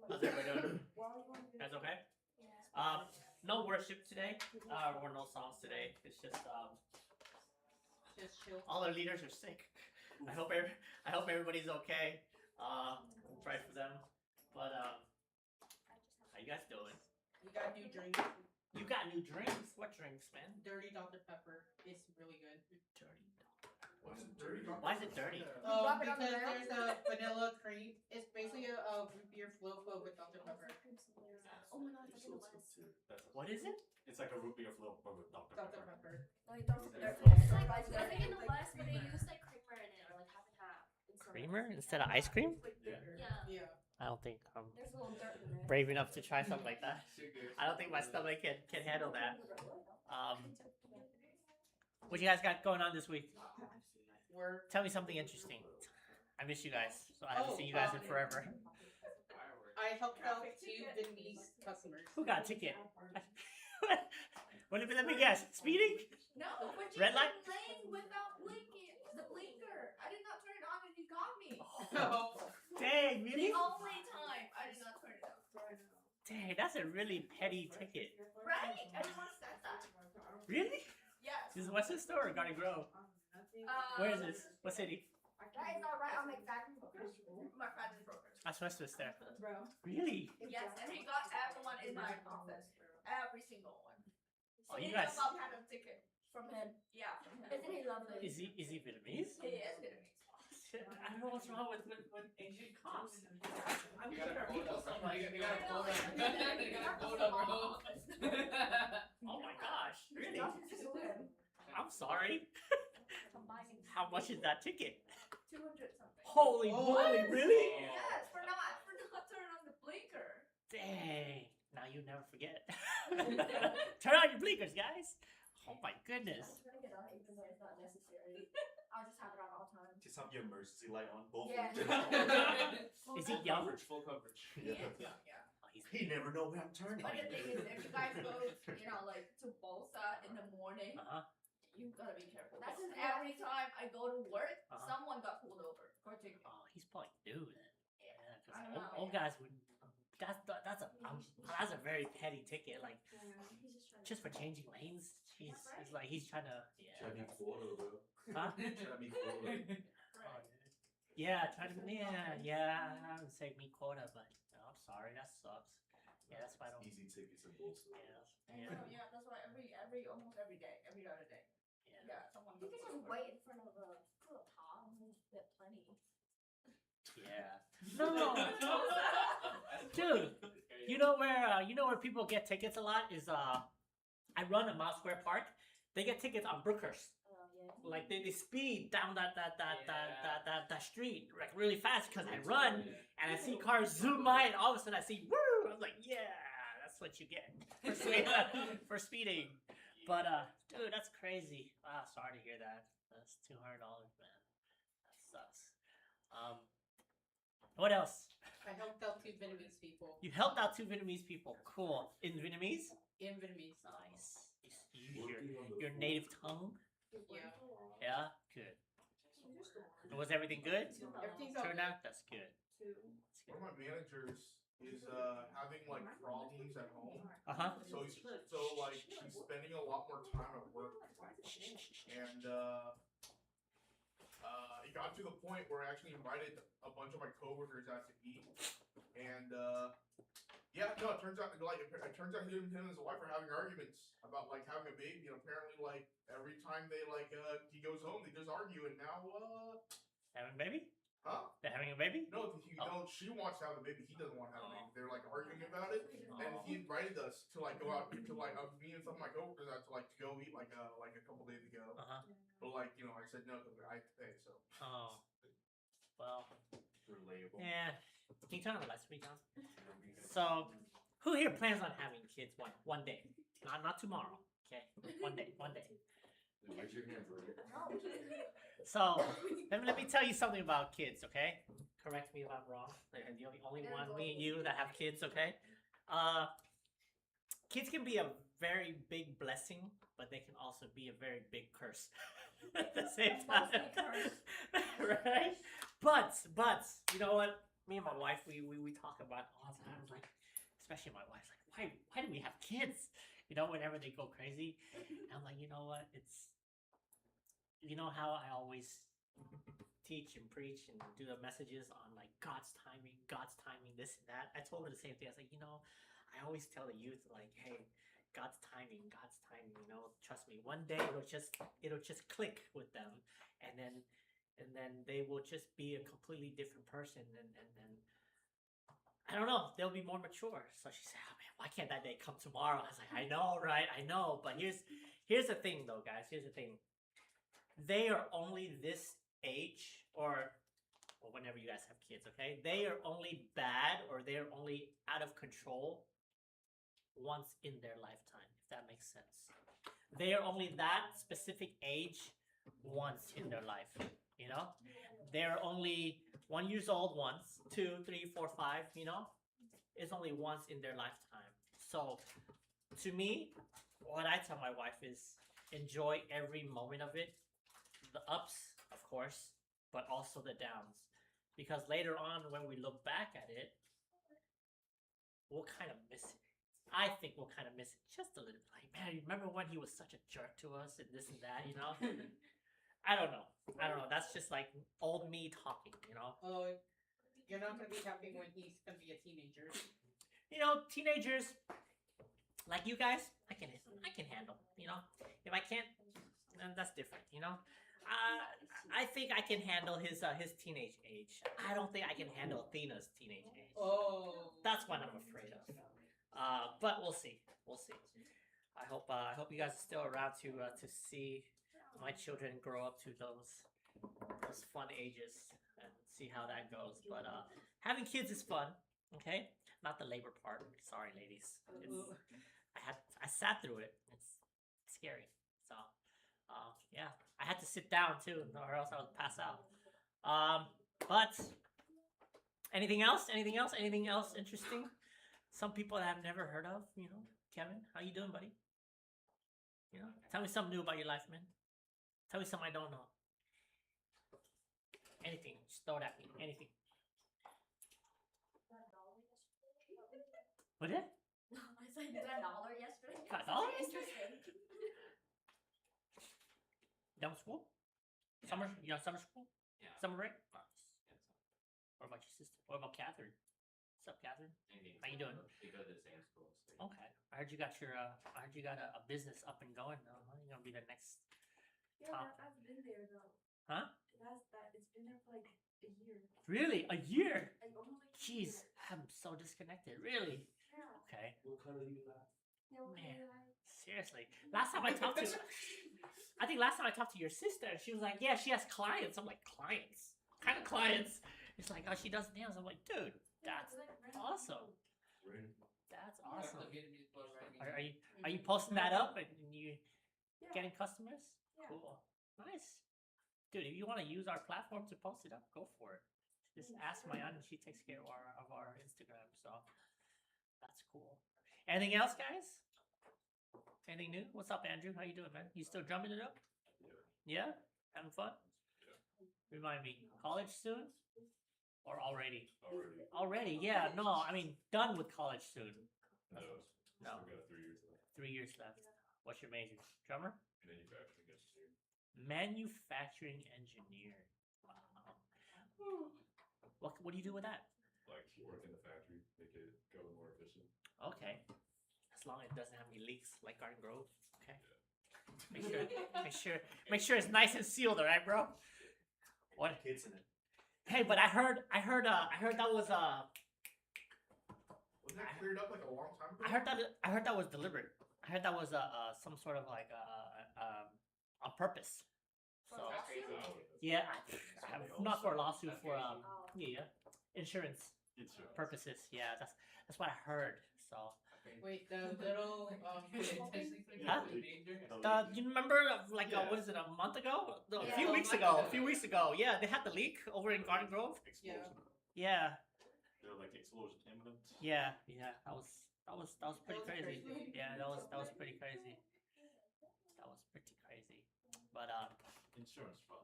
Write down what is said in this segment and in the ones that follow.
How's everybody doing? That's okay. No worship today, or no songs today. It's just chill. all our leaders are sick. I hope everybody's okay. We'll pray for them. But how you guys doing? We got new drinks. You got new drinks? What drinks, man? Dirty Dr. Pepper. It's really good. Dirty. Why is it dirty? Why is it dirty? Because there's a vanilla cream. It's basically a root beer float but with Dr. Pepper. Oh my god, What is it? It's like a root beer float but with Dr. Dr. Pepper. Pepper. It's like, I think in the West, but they use like creamer in it, or like half and half. Creamer instead of ice cream? Yeah. I don't think I'm There's a little dirt in there. brave enough to try something like that. I don't think my stomach can handle that. What you guys got going on this week? Tell me something interesting. I miss you guys. So I haven't seen you guys in forever. I helped out 2 Vietnamese customers. Who got a ticket? Let me guess. Speeding? No, but you Red light? lane without blinking. The blinker. I did not turn it on and you got me. Dang, really? The only time I did not turn it on. Dang, that's a really petty ticket. Right? Everyone says that. Really? Yes. This is what's the store? Garden Grove. Where is this? What city? That is not right on McFadden Brokers. McFadden Brokers. That's Westminster there. Bro. Really? Yes, and he got everyone in my office. Every single one. Oh, you His guys. mom had a ticket from him. Yeah, from him. Isn't he lovely? Is he Vietnamese? He is Vietnamese. Shit, I don't know what's wrong with Asian cops. I'm You gotta sure people quote so up. much. You gotta quote up. You gotta quote up, bro. Oh my gosh, really? I'm sorry. How much is that ticket? 200 something. Holy moly, really? Yes, for not turning on the blinker. Dang. Now you never forget. Turn on your blinkers, guys. Oh my goodness. I'm turning it on even though it's not necessary. I'll just have it on all time. Just have your emergency light on both. Yeah. Is he young? Full coverage. He is young, yeah. Oh, he's He never know when I'm turning. But the thing is, if you guys go, like to Bolsa in the morning, you gotta be careful. That's just every time I go to work, someone got pulled over for a ticket. Oh, he's probably new then. Yeah, I don't because know, old guys would. That's a very petty ticket. Like just for changing lanes. He's like he's trying to. Try to be quarter, bro. Huh? Try to be quarter. Yeah, try to. Yeah. I would say me quota, but no, I'm sorry, that sucks. Yeah, that's why I don't. Easy tickets and bullshit. Yeah. Yeah, that's why almost every day, every other day. Yeah, someone. You can just wait in front of a top and get plenty. Yeah. No. Dude, you know where people get tickets a lot is I run at Mile Square Park. They get tickets on Brookhurst. Yeah. Like they speed down that street like really fast because I run and I see cars zoom by and all of a sudden I see woo. I'm like, yeah, that's what you get for speeding. But dude, that's crazy. Wow, sorry to hear that. That's $200, man. That sucks. What else? I helped out 2 Vietnamese people. You helped out 2 Vietnamese people. Cool. In Vietnamese? In Vietnamese. Nice. You use your native tongue? Yeah. Yeah? Good. Was everything good? Everything's Turned okay. out? That's good. One of my managers is having like problems at home. So like she's spending a lot more time at work, and it got to the point where I actually invited a bunch of my coworkers out to eat, and yeah, no, it turns out he and his wife are having arguments about like having a baby, and apparently like every time they he goes home they just argue, and now Having a baby? huh? They're having a baby? No, she wants to have a baby. He doesn't want to have a baby. They're like arguing about it, and he invited us to like go out to like me and some of my coworkers out to like to go eat like a couple days ago. But like I said no because I have to pay. So. Oh. Well. Relatable. Yeah. Can you turn on the lights for me, John? So, who here plans on having kids one day? Not tomorrow. Okay. One day. Raise your hand, bro. So let me tell you something about kids, okay? Correct me if I'm wrong. They're the only one, me and you, that have kids, okay? Kids can be a very big blessing, but they can also be a very big curse at the same time. Right? But you know what? me and my wife, we talk about it all the time. Like, especially my wife's like, why do we have kids? You know, whenever they go crazy, and I'm like, you know what? It's, you know how I always teach and preach and do the messages on like God's timing, this and that. I told her the same thing. I was like, you know, I always tell the youth like, hey, God's timing. You know, trust me. One day it'll just click with them, and then they will just be a completely different person, and then I don't know, they'll be more mature. So she said, oh man, why can't that day come tomorrow? I was like, I know, right? I know, but here's the thing though, guys. Here's the thing. They are only this age, or whenever you guys have kids, okay? They are only bad, or they are only out of control once in their lifetime, if that makes sense. They are only that specific age once in their life, you know? They're only 1 year old once, 2, 3, 4, 5, you know? It's only once in their lifetime. So, to me, what I tell my wife is enjoy every moment of it. The ups, of course, but also the downs. Because later on, when we look back at it, we'll kind of miss it. I think we'll kind of miss it just a little bit. Like, man, you remember when he was such a jerk to us and this and that, you know? I don't know. That's just like old me talking, you know? Oh, you're not gonna be happy when he's gonna be a teenager. You know, teenagers, like you guys, I can handle, you know? If I can't, then that's different, you know? I think I can handle his teenage age. I don't think I can handle Athena's teenage age. Oh. That's what I'm afraid of. But we'll see. I hope you guys are still around to see my children grow up to those fun ages and see how that goes. But having kids is fun. Okay, not the labor part. Sorry, ladies. I sat through it. It's scary. So yeah, I had to sit down too, or else I would pass out. But anything else? Anything else interesting? Some people that I've never heard of, you know. Kevin, how you doing, buddy? You know, tell me something new about your life, man. Tell me something I don't know. Anything, just throw it at me. Anything. What did? I said you got $1 yesterday. Got $1 Interesting. Done with school? Yeah. Summer school? Yeah. Summer break? Yeah, What about your sister? What about Catherine? What's up, Catherine? How you doing? They go to the same school. So Okay. I heard you got a business up and going now. Huh? You're gonna be the next. Yeah, Top. I've been there though. Huh? It's been there for like a year. Really? A year? Like only. Jeez, I'm so disconnected. Really? Yeah. Okay. what color do you like? They were Man. really like. Seriously. Last time I talked to I think last time I talked to your sister, she was like, yeah, she has clients. I'm like, clients? What kind of clients? It's like, oh, she does nails. I'm like, dude, that's awesome. Right. That's Awesome. awesome. The Vietnamese boy, right? Are you posting that up and you Yeah. getting customers? Yeah. Cool. Nice. Dude, if you want to use our platform to post it up, go for it. Just ask my aunt and she takes care of our Instagram. So that's cool. Anything else, guys? Anything new? What's up, Andrew? How you doing, man? You still drumming it up? Yeah. Yeah? Having fun? Remind me, college soon? Or already? Already. Already, yeah. No, I mean, done with college soon. No. No. Still got 3 years left. 3 years left. What's your major? Drummer? Manufacturing engineer. Manufacturing engineer. Wow. What do you do with that? Like work in the factory, make it go more efficient. Okay. As long as it doesn't have any leaks like Garden Grove. Okay. Yeah. Make sure it's nice and sealed, alright, bro? What? Kids in it. Hey, but I heard that was Wasn't that cleared up like a long time ago? I heard that was deliberate. I heard that was some sort of like on purpose. So yeah, I'm not for a lawsuit, for yeah, insurance Insurance. purposes. Yeah, that's what I heard. So Wait, the little Huh? You remember like what is it, a month ago? No, a few Yeah. weeks ago. A few weeks ago. Yeah, they had the leak over in Garden Grove. Explosion. Yeah, They're like explosion imminent. yeah. That was pretty That was crazy. crazy. Yeah, that was pretty crazy. That was pretty crazy. But Insurance fraud.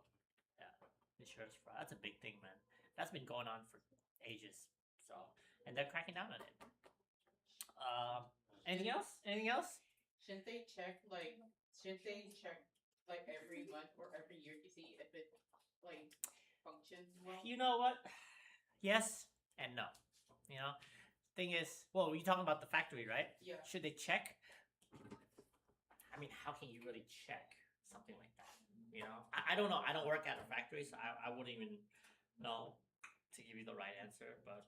insurance fraud. That's a big thing, man. That's been going on for ages. So, and they're cracking down on it. Anything else? Anything else? Shouldn't they check like every month or every year to see if it like functions well? You know what? Yes and no. You know, thing is, well, you're talking about the factory, right? Yeah. Should they check? I mean, how can you really check something like that? You know, I don't know. I don't work at a factory, so I wouldn't even know to give you the right answer. But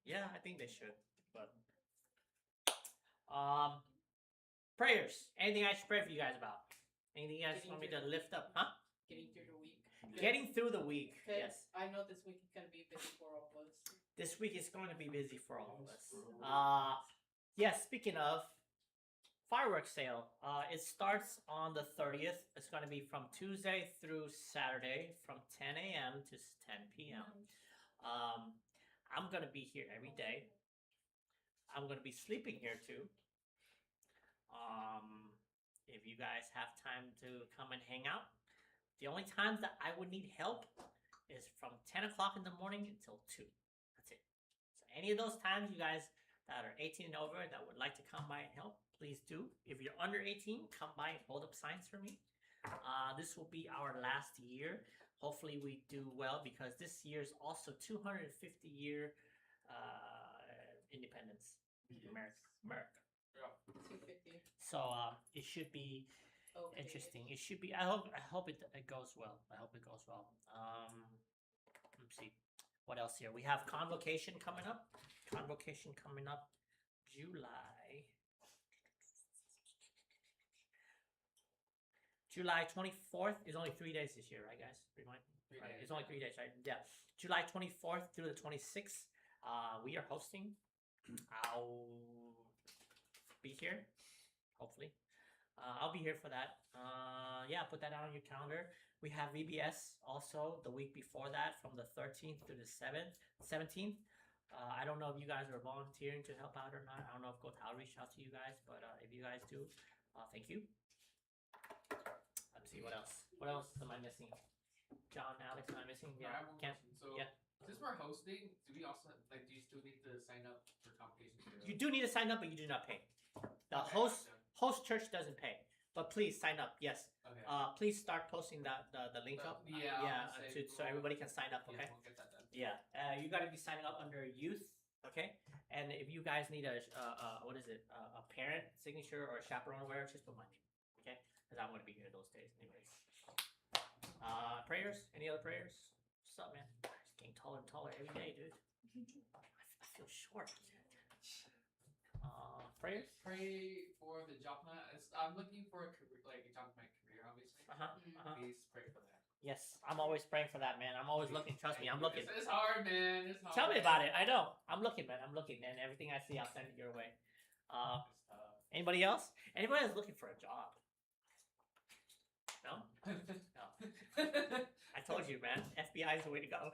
yeah, I think they should. But prayers. Anything I should pray for you guys about? Anything you guys want me to lift up? Huh? Getting through the week. Getting through the week. 'Cause Yes. I know this week is gonna be busy for all of us. This week is going to be busy for all of us. Yes, speaking of fireworks sale, it starts on the 30th. It's going to be from Tuesday through Saturday from 10 a.m. to 10 p.m. I'm going to be here every day. I'm going to be sleeping here too. If you guys have time to come and hang out, the only times that I would need help is from 10 o'clock in the morning until 2. That's it. So any of those times you guys that are 18 and over that would like to come by and help, please do. If you're under 18, come by and hold up signs for me. This will be our last year. Hopefully we do well because this year is also 250-year independence. America. 250. So it should be Okay. interesting. It should be. I hope it goes well. I hope it goes well. Let's see. What else here? We have convocation coming up. Convocation coming up July 24th is only 3 days this year, right, guys? Remind me. Right. It's only 3 days, right? Yeah. July 24th through the 26th. We are hosting. I'll be here, hopefully. I'll be here for that. Yeah, put that out on your calendar. We have VBS also the week before that from the 13th to the 17th. I don't know if you guys are volunteering to help out or not. I don't know if I'll reach out to you guys, but if you guys do, thank you. Let's see, what else? What else am I missing? John, Alex, am I missing? I have one Kent? question. So, Yeah. since we're hosting, do we also like? Do you still need to sign up for convocation? You do need to sign up, but you do not pay. The Okay, host gotcha. host church doesn't pay, but please sign up. Yes. Okay. Please start posting the link up. Yeah. Yeah, I'll say so everybody can sign up. Okay. Yeah, we'll get that done. Yeah. You gotta be signing up under youth. Okay. And if you guys need a what is it? A parent signature or a chaperone or whatever, just put my name. Okay. Because I'm gonna be here those days, anyways. Prayers? Any other prayers? What's up, man? Just getting taller and taller every day, dude. I feel short. Prayers? Pray for the job hunt. I'm looking for a career, like a job hunt career, obviously. Please pray for that. Yes, I'm always praying for that, man. I'm always looking. Trust me, I'm looking. It's hard, man. It's hard. Tell me about it. I know. I'm looking, man. I'm looking, and everything I see, I'll send it your way. It's tough. Anybody else? Anybody that's looking for a job? No? No. I told you, man. FBI is the way to go.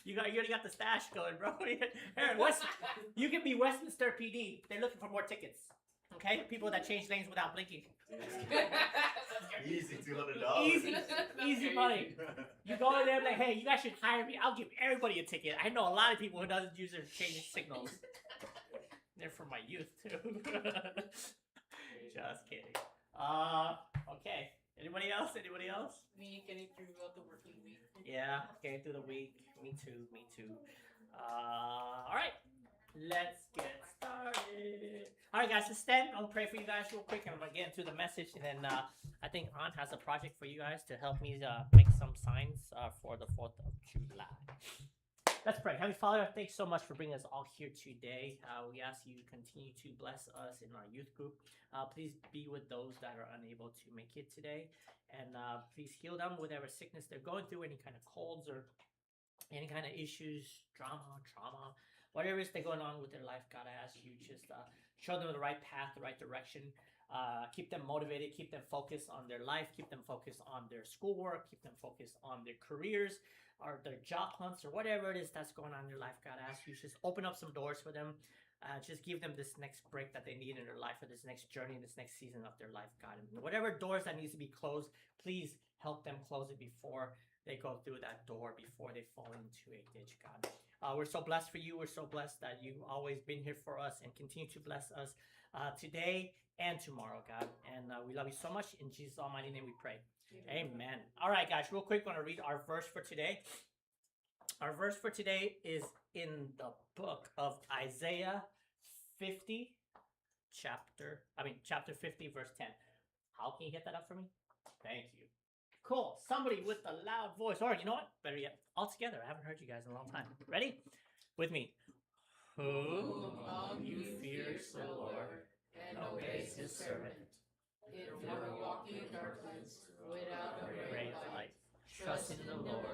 you already got the stash going, bro. Here, you can be Westminster PD. They're looking for more tickets. Okay, people that change lanes without blinking. Easy $200. Easy money. You go in there and like, hey, you guys should hire me. I'll give everybody a ticket. I know a lot of people who doesn't use their changing signals. They're from my youth too. Just kidding. Okay. Anybody else? Anybody else? Me getting through the working week. Yeah, getting through the week. Me too. Me too. All right. Let's get started. All right, guys. So stand. I'll pray for you guys real quick, and I'm gonna get into the message, and then I think Ron has a project for you guys to help me make some signs for the 4th of July. Let's pray. Heavenly Father, thanks so much for bringing us all here today. We ask you to continue to bless us in our youth group. Please be with those that are unable to make it today. And please heal them with whatever sickness they're going through, any kind of colds or any kind of issues, trauma, whatever is they're going on with their life. God, I ask you just show them the right path, the right direction. Keep them motivated, keep them focused on their life, keep them focused on their schoolwork, keep them focused on their careers or their job hunts or whatever it is that's going on in their life. God, I ask you just open up some doors for them. Just give them this next break that they need in their life, or this next journey, this next season of their life, God. And whatever doors that needs to be closed, please help them close it before they go through that door before they fall into a ditch, God. We're so blessed for you. We're so blessed that you've always been here for us and continue to bless us today and tomorrow, God. And we love you so much. In Jesus' almighty name we pray. Amen. All right, guys, real quick, I'm going to read our verse for today. Our verse for today is in the book of Isaiah 50, chapter 50, verse 10. How can you get that up for me? Thank you. Cool. Somebody with a loud voice. Or you know what? Better yet, all together. I haven't heard you guys in a long time. Ready? With me. Who among you fears the Lord and obeys his servant? If you're walking in darkness without a ray of light, trust in the Lord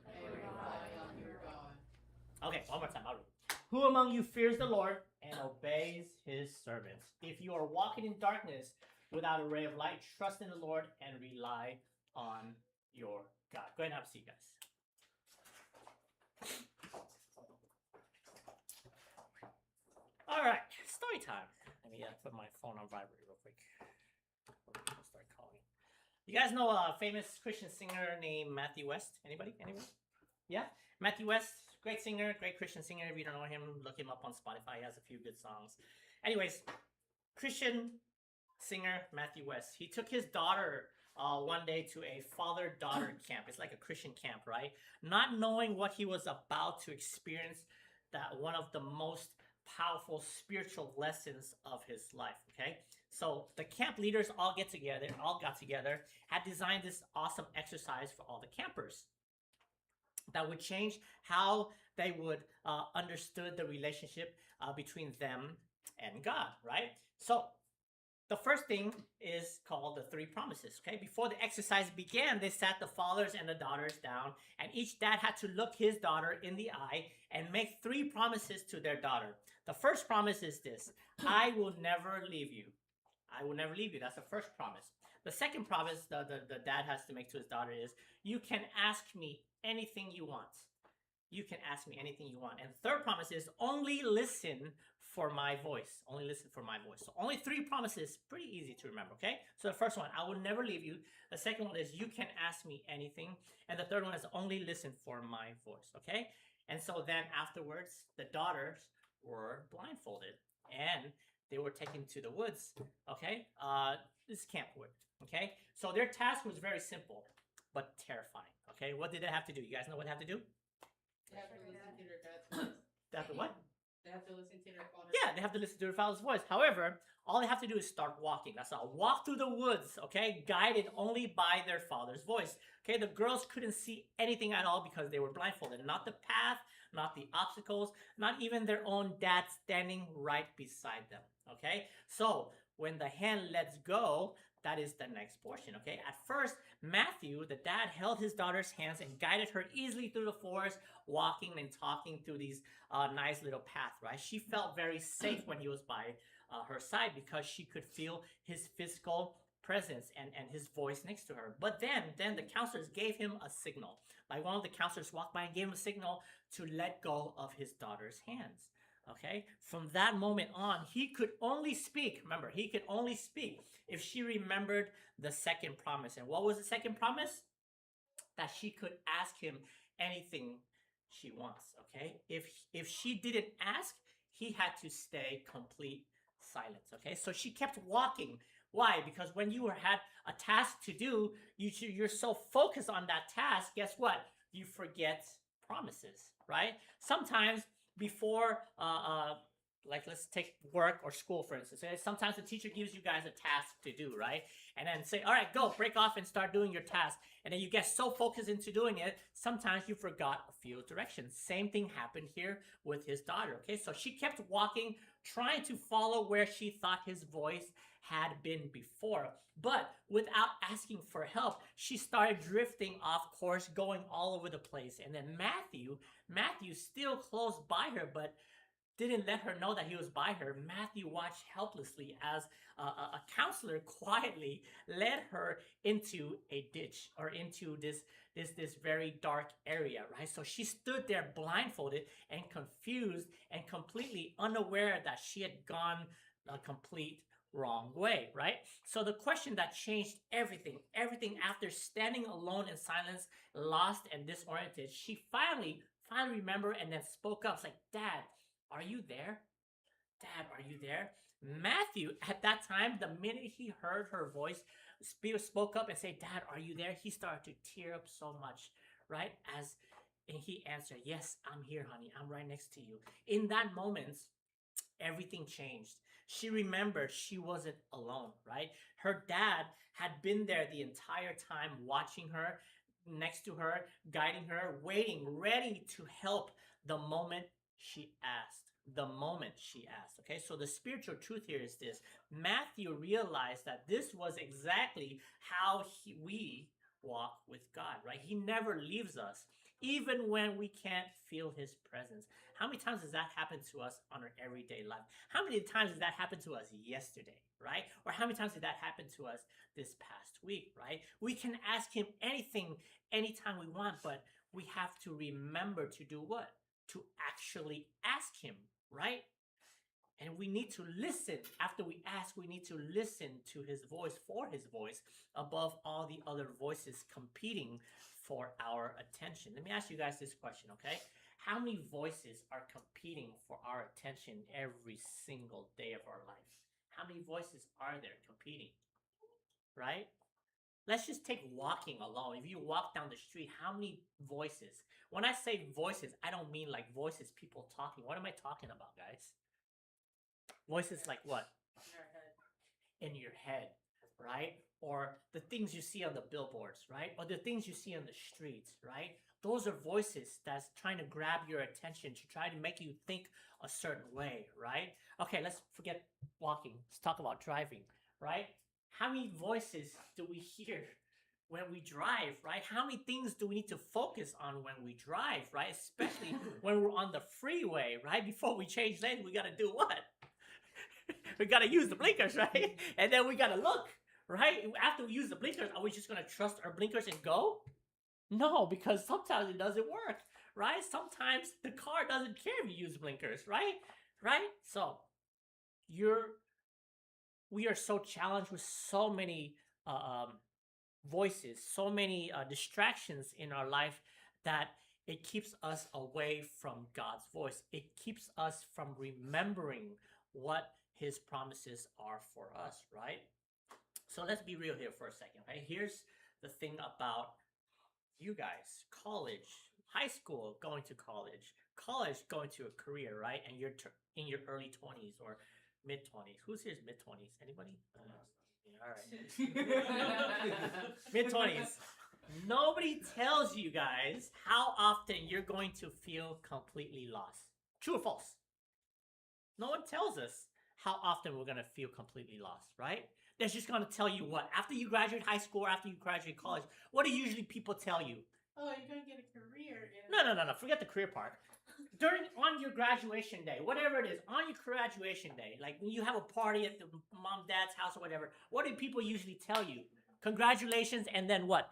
and rely on your God. Okay, one more time. I'll read. Who among you fears the Lord and obeys his servants? If you are walking in darkness without a ray of light, trust in the Lord and rely on your God. Go ahead and have a seat, guys. All right, story time. Let me put my phone on vibrate real quick. I'll start calling. You guys know a famous Christian singer named Matthew West? Anybody? Anyone? Yeah? Matthew West, great singer, great Christian singer. If you don't know him, look him up on Spotify. He has a few good songs. Anyways, Christian singer Matthew West. He took his daughter one day to a father-daughter camp. It's like a Christian camp, right? Not knowing what he was about to experience, that one of the most powerful spiritual lessons of his life, okay? So the camp leaders all got together, had designed this awesome exercise for all the campers that would change how they would understood the relationship between them and God, right? So the first thing is called the three promises, okay? Before the exercise began, they sat the fathers and the daughters down, and each dad had to look his daughter in the eye and make three promises to their daughter. The first promise is this: I will never leave you. I will never leave you. That's the first promise. The second promise the dad has to make to his daughter is, you can ask me anything you want. You can ask me anything you want. And the third promise is, only listen for my voice. Only listen for my voice. So only three promises, pretty easy to remember, okay? So the first one, I will never leave you. The second one is, you can ask me anything. And the third one is, only listen for my voice, okay? And so then afterwards, the daughters were blindfolded and they were taken to the woods, okay? This camp wood, okay? So their task was very simple, but terrifying, okay? What did they have to do? You guys know what they have to do? They have to listen to their dad's voice. They have to what? They have to listen to their father's Yeah, they have to listen to their father's voice. However, all they have to do is start walking. That's all. Walk through the woods, okay? Guided only by their father's voice. Okay, the girls couldn't see anything at all because they were blindfolded. Not the path, not the obstacles, not even their own dad standing right beside them, okay? So, when the hand lets go, that is the next portion, okay? At first, Matthew, the dad, held his daughter's hands and guided her easily through the forest, walking and talking through these nice little path, right? She felt very safe when he was by her side because she could feel his physical presence and his voice next to her. But then the counselors gave him a signal. Like one of the counselors walked by and gave him a signal to let go of his daughter's hands. Okay, from that moment on, he could only speak. Remember, he could only speak if she remembered the second promise. And what was the second promise? That she could ask him anything she wants. Okay, if she didn't ask, he had to stay complete silence. Okay, so she kept walking. Why? Because when you had a task to do, you're so focused on that task. Guess what? You forget promises, right? Sometimes before, like let's take work or school, for instance. Sometimes the teacher gives you guys a task to do, right? And then say, all right, go, break off and start doing your task. And then you get so focused into doing it, sometimes you forgot a few directions. Same thing happened here with his daughter, okay? So she kept walking, trying to follow where she thought his voice had been before. But without asking for help, she started drifting off course, going all over the place. And then Matthew still close by her, but didn't let her know that he was by her. Matthew watched helplessly as a counselor quietly led her into a ditch or into this very dark area, right? So she stood there blindfolded and confused and completely unaware that she had gone a complete wrong way, right? So the question that changed everything after standing alone in silence, lost and disoriented, she finally remembered and then spoke up. It's like, Dad, are you there? Dad, are you there? Matthew, at that time, the minute he heard her voice, spoke up and say, Dad, are you there? He started to tear up so much, right? And he answered, yes, I'm here, honey. I'm right next to you. In that moment, everything changed. She remembered she wasn't alone, right? Her dad had been there the entire time, watching her, next to her, guiding her, waiting, ready to help the moment she asked. The moment she asked. Okay, so the spiritual truth here is this: Matthew realized that this was exactly how we walk with God, right? He never leaves us, even when we can't feel his presence. How many times does that happen to us on our everyday life? How many times did that happen to us yesterday, right? Or how many times did that happen to us this past week, right? We can ask him anything, anytime we want, but we have to remember to do what? To actually ask him, right? And we need to listen. After we ask, we need to listen to his voice, for his voice, above all the other voices competing for our attention. Let me ask you guys this question, okay? How many voices are competing for our attention every single day of our life? How many voices are there competing? Right? Let's just take walking alone. If you walk down the street, how many voices? When I say voices, I don't mean like voices, people talking. What am I talking about, guys? Voices like what? In your head, right? Or the things you see on the billboards, right? Or the things you see on the streets, right? Those are voices that's trying to grab your attention to try to make you think a certain way, right? Okay, let's forget walking. Let's talk about driving, right? How many voices do we hear when we drive, right? How many things do we need to focus on when we drive, right? Especially when we're on the freeway, right? Before we change lanes, we got to do what? We got to use the blinkers, right? And then we got to look, right? After we use the blinkers, are we just going to trust our blinkers and go? No, because sometimes it doesn't work, right? Sometimes the car doesn't care if you use blinkers, right? Right? So, we are so challenged with so many voices, so many distractions in our life that it keeps us away from God's voice. It keeps us from remembering what his promises are for us, right? So let's be real here for a second, right? Here's the thing about you guys: college, high school, going to college, going to a career, right? And you're in your early 20s or mid 20s. Who's here's mid 20s? Anybody? Yeah, all right. Mid 20s. Nobody tells you guys how often you're going to feel completely lost. True or false? No one tells us how often we're going to feel completely lost, right? They're just going to tell you what? After you graduate high school or after you graduate college, what do usually people tell you? Oh, you're going to get a career. No. Forget the career part. On your graduation day, whatever it is, on your graduation day, like when you have a party at the mom, dad's house or whatever, what do people usually tell you? Congratulations, and then what? ...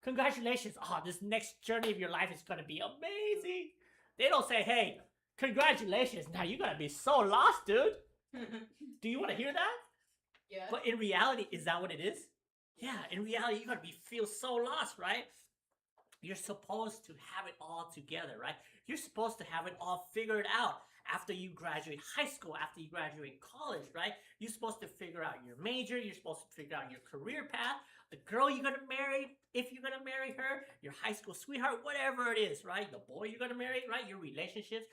Congratulations. Oh, this next journey of your life is going to be amazing. They don't say, hey, congratulations. Now you're going to be so lost, dude. Do you want to hear that? Yeah. But in reality, is that what it is? Yeah, in reality, you're going to feel so lost, right? You're supposed to have it all together, right? You're supposed to have it all figured out after you graduate high school, after you graduate college, right? You're supposed to figure out your major. You're supposed to figure out your career path, the girl you're going to marry, if you're going to marry her, your high school sweetheart, whatever it is, right? The boy you're going to marry, right? Your relationships.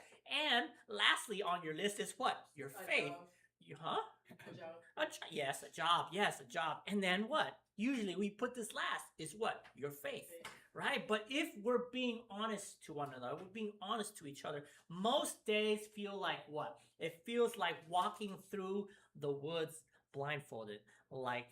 And lastly on your list is what? Your faith. A job. Yes, a job. Yes, a job. And then what? Usually we put this last is what? Your faith. Right? But if we're being honest to one another, we're being honest to each other, most days feel like what? It feels like walking through the woods blindfolded, like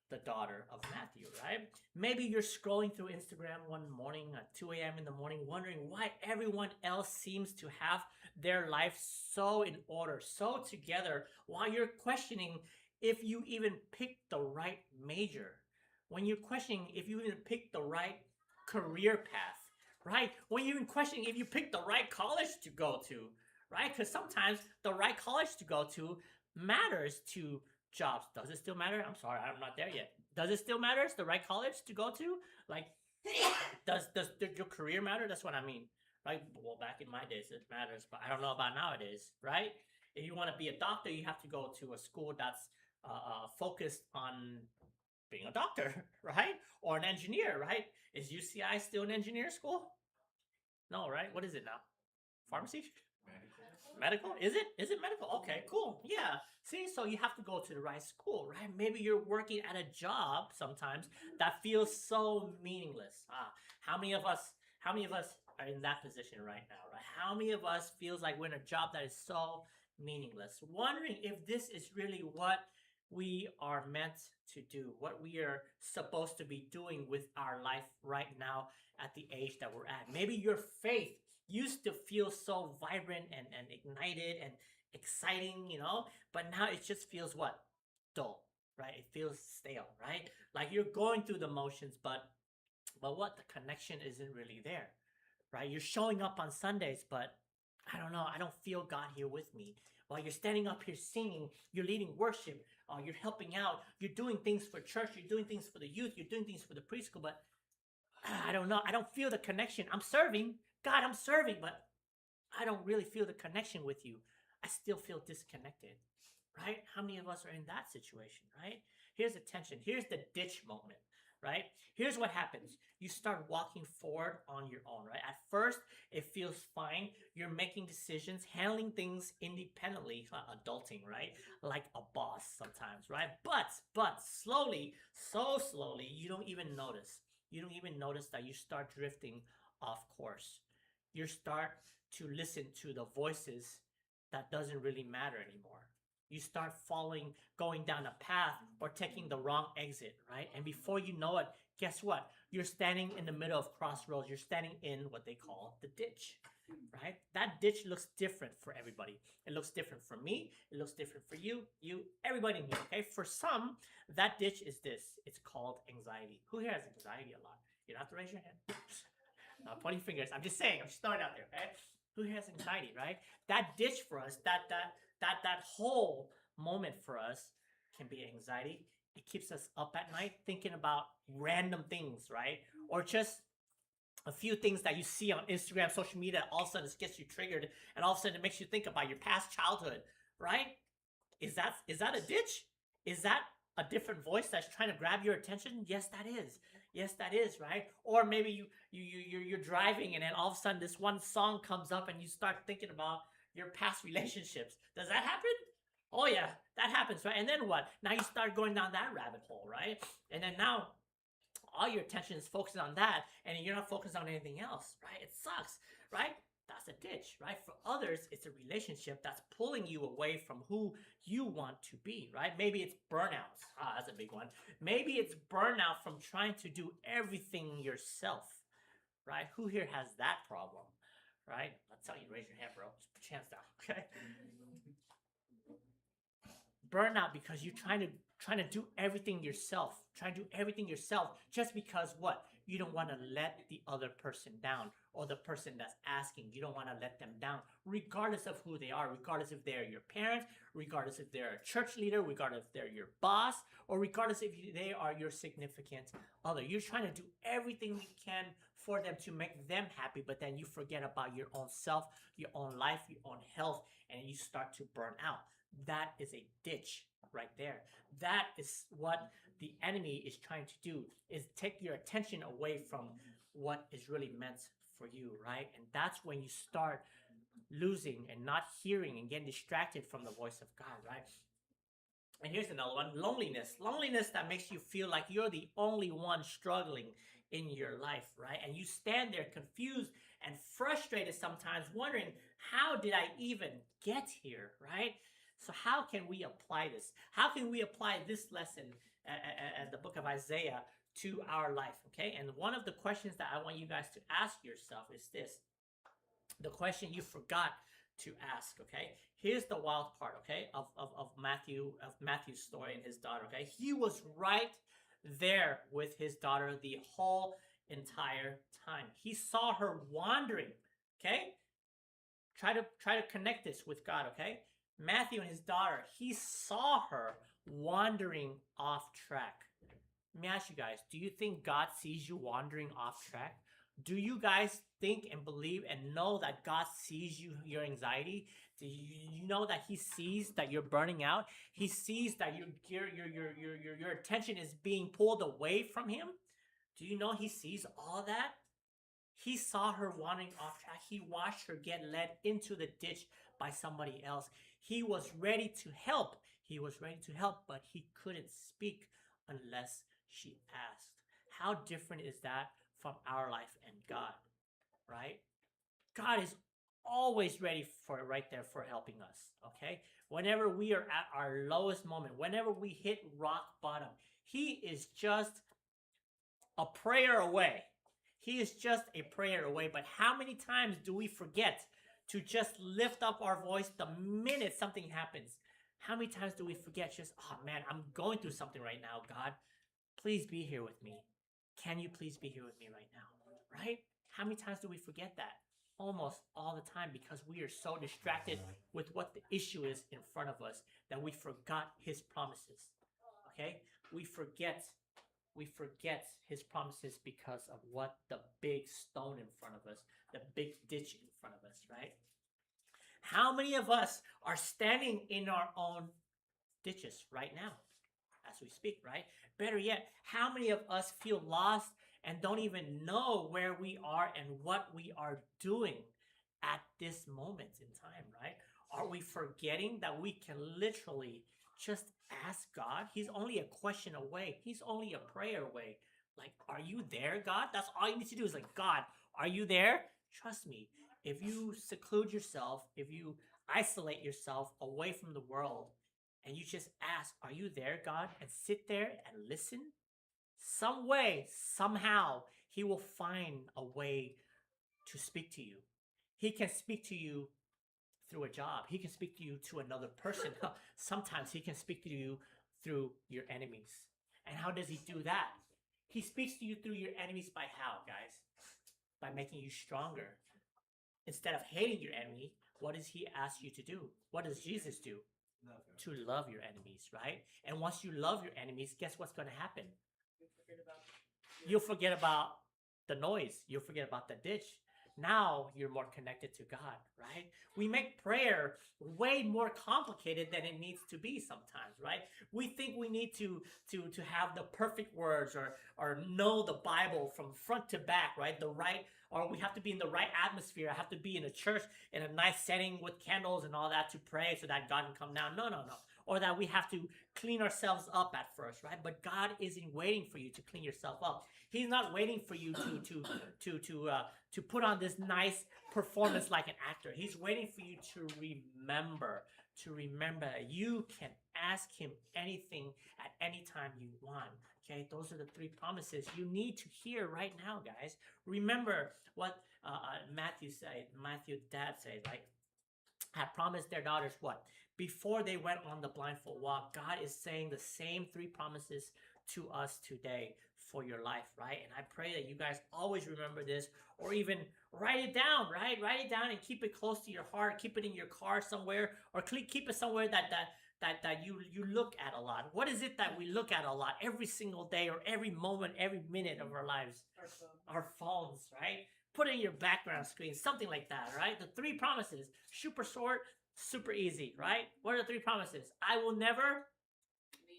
the daughter of Matthew, right? Maybe you're scrolling through Instagram one morning at 2 a.m. in the morning, wondering why everyone else seems to have their life so in order, so together, while you're questioning if you even picked the right major, when you're questioning if you even picked the right career path, right? When you're even questioning if you picked the right college to go to, right? Because sometimes the right college to go to matters to jobs. Does it still matter? I'm sorry, I'm not there yet. Does it still matter? It's the right college to go to? Like, does your career matter? That's what I mean. Right? Well, back in my days, it matters, but I don't know about nowadays, right? If you want to be a doctor, you have to go to a school that's focused on being a doctor, right? Or an engineer, right? Is UCI still an engineer school? No, right? What is it now? Pharmacy? Medical? Is it? Is it medical? Okay, cool. Yeah. See, so you have to go to the right school, right? Maybe you're working at a job sometimes that feels so meaningless. How many of us are in that position right now, right? How many of us feels like we're in a job that is so meaningless? Wondering if this is really what we are meant to do, what we are supposed to be doing with our life right now at the age that we're at. Maybe your faith used to feel so vibrant and ignited and exciting, but now it just feels what? Dull, right? It feels stale, right? Like you're going through the motions, but what? The connection isn't really there, right? You're showing up on Sundays, but I don't know, I don't feel God here with me. While you're standing up here singing, you're leading worship, you're helping out, you're doing things for church, you're doing things for the youth, you're doing things for the preschool, but I don't know, I don't feel the connection. I'm serving, God, I'm serving, but I don't really feel the connection with you. I still feel disconnected, right? How many of us are in that situation, right? Here's the tension. Here's the ditch moment, right? Here's what happens. You start walking forward on your own, right? At first, it feels fine. You're making decisions, handling things independently, adulting, right? Like a boss sometimes, right? But slowly, so slowly, you don't even notice. You don't even notice that you start drifting off course. You start to listen to the voices that doesn't really matter anymore. You start going down a path or taking the wrong exit, right? And before you know it, guess what? You're standing in the middle of crossroads. You're standing in what they call the ditch, right? That ditch looks different for everybody. It looks different for me. It looks different for you, everybody in here, okay? For some, that ditch is this. It's called anxiety. Who here has anxiety a lot? You don't have to raise your hand. Pointing fingers. I'm just saying. I'm just throwing it out there, okay? Who here has anxiety, right? That ditch for us, that whole moment for us can be anxiety. It keeps us up at night thinking about random things, right? Or just a few things that you see on Instagram, social media, all of a sudden it gets you triggered, and all of a sudden it makes you think about your past childhood, right? Is that a ditch? Is that a different voice that's trying to grab your attention? Yes, that is. Yes, that is, right? Or maybe you're driving and then all of a sudden this one song comes up and you start thinking about your past relationships. Does that happen? Oh yeah, that happens, right? And then what? Now you start going down that rabbit hole, right? And then now all your attention is focused on that and you're not focused on anything else, right? It sucks, right? That's a ditch, right? For others, it's a relationship that's pulling you away from who you want to be, right? Maybe it's burnout. That's a big one. Maybe it's burnout from trying to do everything yourself, right? Who here has that problem, right? That's how you raise your hand, bro. Just put your hands down, okay? Burnout because you're trying to do everything yourself. Trying to do everything yourself just because what? You don't want to let the other person down, or the person that's asking, you don't want to let them down, regardless of who they are, regardless if they're your parents, regardless if they're a church leader, regardless if they're your boss, or regardless if they are your significant other. You're trying to do everything you can for them to make them happy, but then you forget about your own self, your own life, your own health, and you start to burn out. That is a ditch right there. That is what the enemy is trying to do, is take your attention away from what is really meant for you, right? And that's when you start losing and not hearing and getting distracted from the voice of God, right? And here's another one, loneliness. Loneliness that makes you feel like you're the only one struggling in your life, right? And you stand there confused and frustrated sometimes, wondering, how did I even get here, right? So how can we apply this? How can we apply this lesson at the book of Isaiah to our life, okay? And one of the questions that I want you guys to ask yourself is this. The question you forgot to ask, okay? Here's the wild part, okay, of Matthew's story and his daughter, okay? He was right there with his daughter the whole entire time. He saw her wandering, okay? Try to connect this with God, okay? Matthew and his daughter, he saw her wandering off track. Let me ask you guys, do you think God sees you wandering off track? Do you guys think and believe and know that God sees you, your anxiety? Do you know that he sees that you're burning out? He sees that your attention is being pulled away from him? Do you know he sees all that? He saw her wandering off track. He watched her get led into the ditch by somebody else. He was ready to help. He was ready to help, but he couldn't speak unless she asked. How different is that from our life and God, right? God is always ready for right there for helping us, okay? Whenever we are at our lowest moment, whenever we hit rock bottom, he is just a prayer away. He is just a prayer away. But how many times do we forget to just lift up our voice the minute something happens? How many times do we forget just, oh man, I'm going through something right now, God. Please be here with me. Can you please be here with me right now? Right? How many times do we forget that? Almost all the time, because we are so distracted with what the issue is in front of us that we forgot his promises. Okay? We forget his promises because of what the big stone in front of us, the big ditch in front of us, right? How many of us are standing in our own ditches right now as we speak, right? Better yet, how many of us feel lost and don't even know where we are and what we are doing at this moment in time, right? Are we forgetting that we can literally just ask God? He's only a question away. He's only a prayer away. Like, are you there, God? That's all you need to do is like, God, are you there? Trust me. If you seclude yourself, if you isolate yourself away from the world, and you just ask, are you there, God? And sit there and listen, some way, somehow, he will find a way to speak to you. He can speak to you through a job. He can speak to you to another person. Sometimes he can speak to you through your enemies. And how does he do that? He speaks to you through your enemies by how, guys? By making you stronger. Instead of hating your enemy, what does he ask you to do? What does Jesus do? To love your enemies, right? And once you love your enemies, guess what's going to happen? You'll forget about the noise. You'll forget about the ditch. Now you're more connected to God, right? We make prayer way more complicated than it needs to be sometimes, right? We think we need to have the perfect words or know the Bible from front to back, right? Or we have to be in the right atmosphere. I have to be in a church in a nice setting with candles and all that to pray so that God can come down. No. Or that we have to clean ourselves up at first, right? But God isn't waiting for you to clean yourself up. He's not waiting for you to put on this nice performance like an actor. He's waiting for you to remember that you can ask him anything at any time you want. Okay, those are the 3 promises you need to hear right now, guys. Remember what Matthew's dad said, like, had promised their daughters what? Before they went on the blindfold walk, God is saying the same 3 promises to us today for your life, right? And I pray that you guys always remember this, or even write it down, right? Write it down and keep it close to your heart. Keep it in your car somewhere, or keep it somewhere that you look at a lot. What is it that we look at a lot every single day, or every moment, every minute of our lives? Our phones, right? Put it in your background screen, something like that, right? The 3 promises, super short, super easy, right? What are the 3 promises? I will never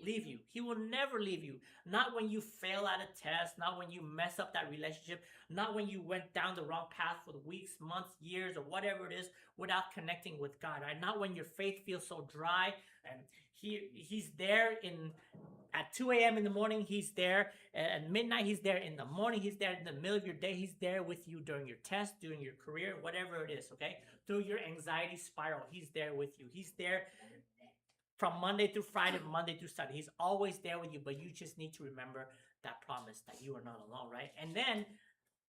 leave you. He will never leave you. Not when you fail at a test, not when you mess up that relationship, not when you went down the wrong path for weeks, months, years, or whatever it is without connecting with God, right? Not when your faith feels so dry and he's there at 2 a.m. in the morning, he's there. At midnight, he's there. In the morning, he's there. In the middle of your day, he's there with you during your test, during your career, whatever it is, okay? Through your anxiety spiral, he's there with you. He's there from Monday through Friday, Monday through Sunday. He's always there with you, but you just need to remember that promise that you are not alone, right? And then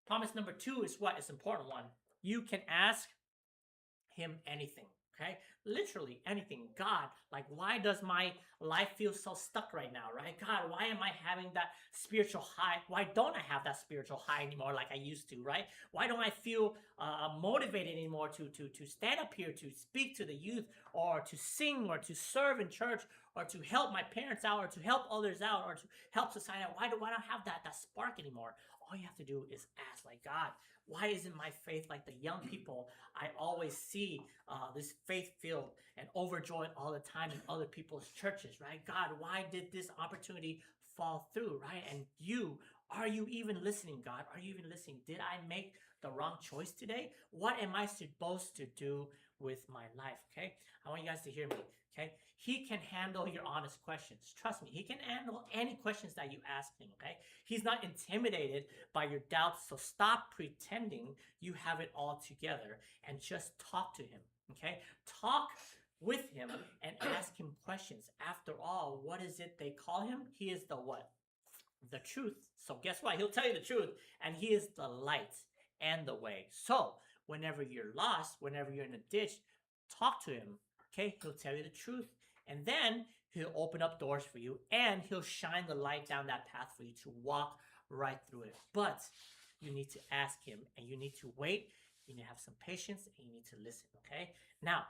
promise number 2 is what? It's an important one. You can ask him anything. Okay, literally anything. God, like, why does my life feel so stuck right now, right? God, why am I having that spiritual high? Why don't I have that spiritual high anymore like I used to, right? Why don't I feel motivated anymore to stand up here, to speak to the youth, or to sing, or to serve in church, or to help my parents out, or to help others out, or to help society out? Why do I not have that spark anymore? All you have to do is ask, like, God, why isn't my faith like the young people I always see this faith filled and overjoyed all the time in other people's churches, right? God, why did this opportunity fall through, right? And are you even listening, God? Are you even listening? Did I make the wrong choice today? What am I supposed to do with my life? Okay, I want you guys to hear me. Okay, he can handle your honest questions. Trust me, he can handle any questions that you ask him. Okay, he's not intimidated by your doubts, so stop pretending you have it all together and just talk to him. Okay, talk with him and ask him questions. After all, what is it they call him? He is the what? The truth. So guess what? He'll tell you the truth, and he is the light and the way. So whenever you're lost, whenever you're in a ditch, talk to him. Okay, he'll tell you the truth, and then he'll open up doors for you, and he'll shine the light down that path for you to walk right through it. But you need to ask him, and you need to wait. You need to have some patience, and you need to listen. Okay, now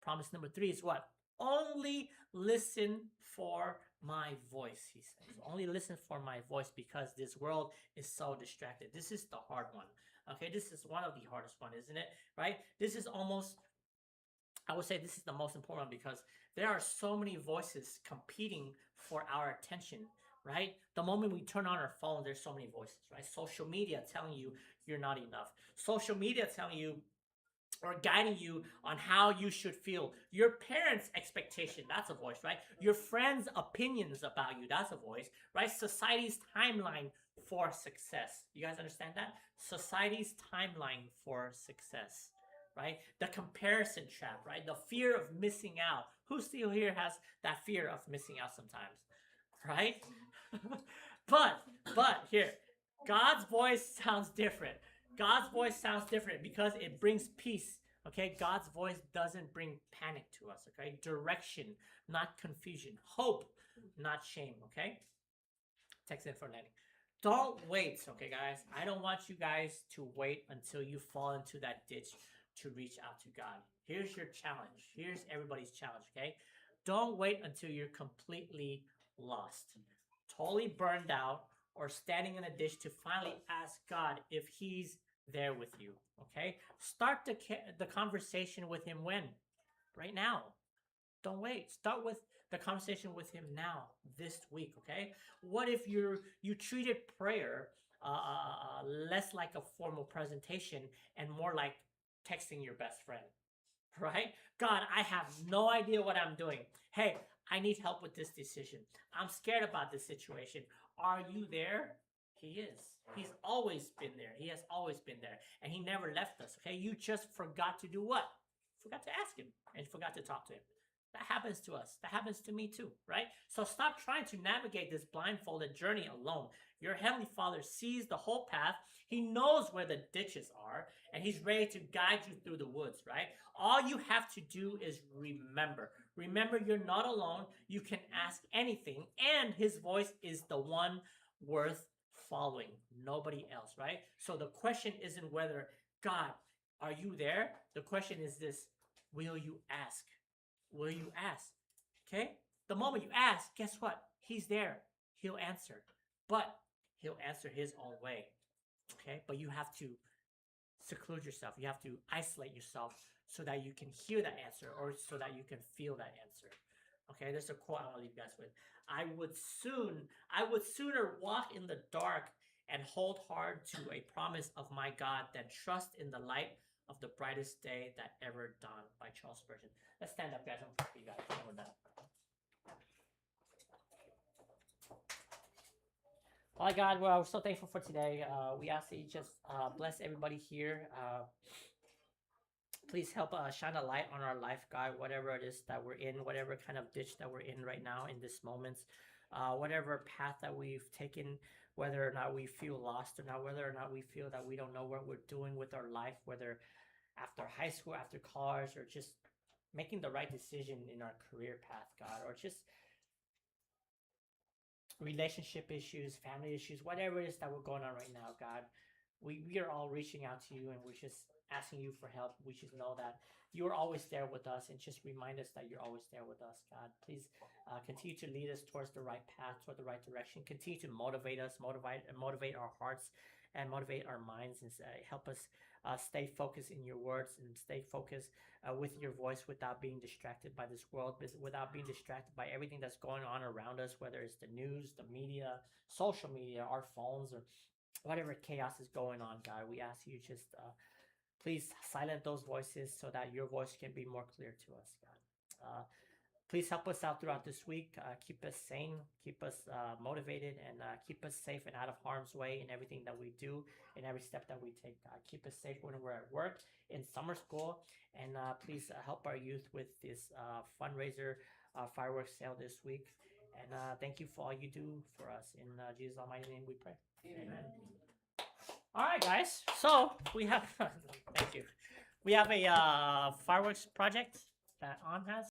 promise number 3 is what? Only listen for my voice, he says. Only listen for my voice, because this world is so distracted. This is the hard one. Okay, this is one of the hardest one, isn't it? Right? This is almost, I would say this is the most important one, because there are so many voices competing for our attention, right? The moment we turn on our phone, there's so many voices, right? Social media telling you you're not enough. Social media telling you or guiding you on how you should feel. Your parents' expectation, that's a voice, right? Your friends' opinions about you, that's a voice, right? Society's timeline for success. You guys understand that? Society's timeline for success, right? The comparison trap, right? The fear of missing out. Who still here has that fear of missing out sometimes, right? but here, God's voice sounds different. God's voice sounds different because it brings peace. Okay, God's voice doesn't bring panic to us. Okay, direction, not confusion. Hope, not shame. Okay, text in for Lenny. Don't wait. Okay, guys, I don't want you guys to wait until you fall into that ditch to reach out to God. Here's your challenge. Here's everybody's challenge. Okay, don't wait until you're completely lost, totally burned out, or standing in a ditch to finally ask God if he's there with you. Okay, start the conversation with him when? Right now. Don't wait. Start with the conversation with him now, this week. Okay, what if you treated prayer less like a formal presentation and more like texting your best friend? Right? God, I have no idea what I'm doing. Hey, I need help with this decision. I'm scared about this situation. Are you there? He is. He's always been there. He has always been there. And he never left us. Okay? You just forgot to do what? Forgot to ask him and forgot to talk to him. That happens to us. That happens to me too, right? So stop trying to navigate this blindfolded journey alone. Your Heavenly Father sees the whole path. He knows where the ditches are, and he's ready to guide you through the woods, right? All you have to do is remember. Remember, you're not alone. You can ask anything, and his voice is the one worth following. Nobody else, right? So the question isn't whether, God, are you there? The question is this: will you ask? Will you ask? Okay? The moment you ask, guess what? He's there. He'll answer. But he'll answer his own way. Okay? But you have to seclude yourself. You have to isolate yourself so that you can hear that answer, or so that you can feel that answer. Okay? There's a quote I want to leave you guys with. I would sooner walk in the dark and hold hard to a promise of my God than trust in the light of the brightest day that ever dawned, by Charles Spurgeon. Let's stand up, guys. I'm happy you guys. We're done. All right, God, well, we're so thankful for today. We ask that you just bless everybody here. Please help shine a light on our life, God, whatever it is that we're in, whatever kind of ditch that we're in right now in this moment, whatever path that we've taken, whether or not we feel lost or not, whether or not we feel that we don't know what we're doing with our life, whether after high school, after college, or just making the right decision in our career path, God, or just relationship issues, family issues, whatever it is that we're going on right now, God. We are all reaching out to you and we're just asking you for help. We just know that you are always there with us and just remind us that you're always there with us, God. Please continue to lead us towards the right path, toward the right direction. Continue to motivate us, motivate our hearts and motivate our minds and help us stay focused in your words and stay focused with your voice without being distracted by this world, without being distracted by everything that's going on around us, whether it's the news, the media, social media, our phones, or whatever chaos is going on, God. We ask you just please silence those voices so that your voice can be more clear to us, God. Please help us out throughout this week. Keep us sane, keep us motivated, and keep us safe and out of harm's way in everything that we do, in every step that we take. Keep us safe when we're at work, in summer school, and please help our youth with this fundraiser fireworks sale this week. And thank you for all you do for us. In Jesus' almighty name we pray. Amen. All right, guys. So we have, thank you. We have a fireworks project that On has.